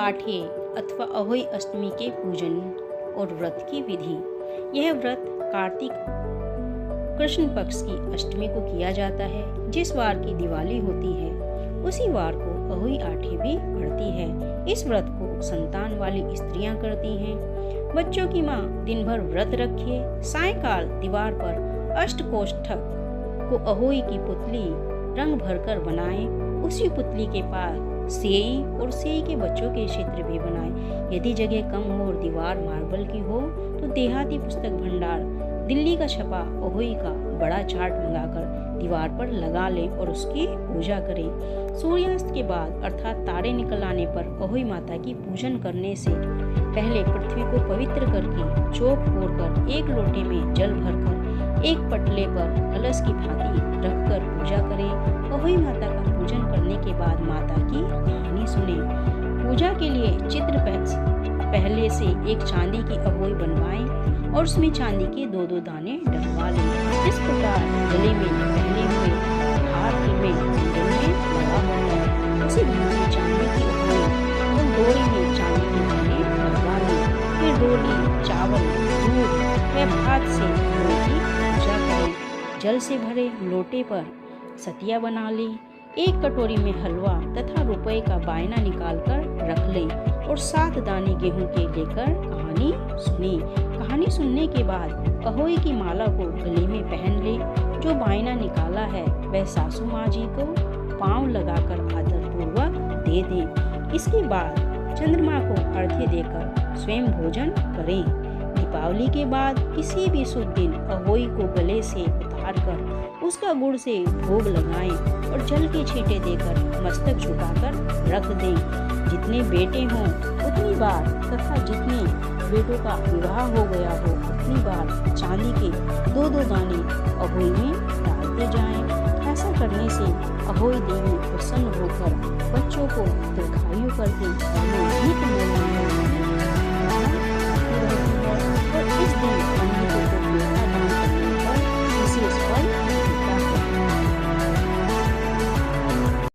आठे अथवा अहोई अष्टमी के पूजन और व्रत की विधि। यह व्रत कार्तिक कृष्ण पक्ष की अष्टमी को किया जाता है। जिस वार की दिवाली होती है उसी वार को अहोई आठे भी पड़ती है। इस व्रत को संतान वाली स्त्रियां करती हैं। बच्चों की माँ दिन भर व्रत रखे सायंकाल दीवार पर अष्टकोष्ठक को अहोई की पुतली रंग भरकर बनाए। उसी पुतली के पास सेई और सेई के बच्चों के चित्र भी बनाए। यदि जगह कम हो और दीवार मार्बल की हो तो देहाती पुस्तक भंडार दिल्ली का छपा अहोई का बड़ा चार्ट मंगाकर दीवार पर लगा लें और उसकी पूजा करें। सूर्यास्त के बाद अर्थात तारे निकल आने पर अहोई माता की पूजन करने से पहले पृथ्वी को पवित्र करके चौक फोड़कर एक लोटे में जल भरकर एक पटले पर कलश की भांति रखकर पूजा करें। अहोई माता का पूजन करने के बाद माता की कहानी सुने। पूजा के लिए चित्र पहले से एक चांदी की अहोई बनवाएं और उसमें चांदी के 2-2 दाने डलवा लें। इस प्रकार गले में पहने हुए हार में कुंडल में लगा होता है। उसी भांति चांदी की अहोई और डोरी में चांदी के दाने डलवा लें। फिर रोटी, चावल, दूध व भात से अहोई की पूजा करें। जल से भरे लोटे पर सतिया बना लें। एक कटोरी में हलवा तथा रुपए का बायना निकालकर रख लें और 7 दाने गेहूं के लेकर कहानी सुने। कहानी सुनने के बाद अहोई की माला को गले में पहन ले। जो बायना निकाला है वह सासू माँ जी को पांव लगाकर आदरपूर्वक दे दें। इसके बाद चंद्रमा को अर्घ्य देकर स्वयं भोजन करें। दीपावली के बाद किसी भी शुभ दिन अहोई को गले से उतारकर उसका गुड़ से भोग लगाएं और जल के छींटे देकर मस्तक झुकाकर रख दें। जितने बेटे हों उतनी बार तथा जितने बेटों का विवाह हो गया हो उतनी बार चांदी के 2-2 दाने अहोई में डालते जाएं। ऐसा करने से अहोई देवी प्रसन्न होकर बच्चों को दीर्घायु करके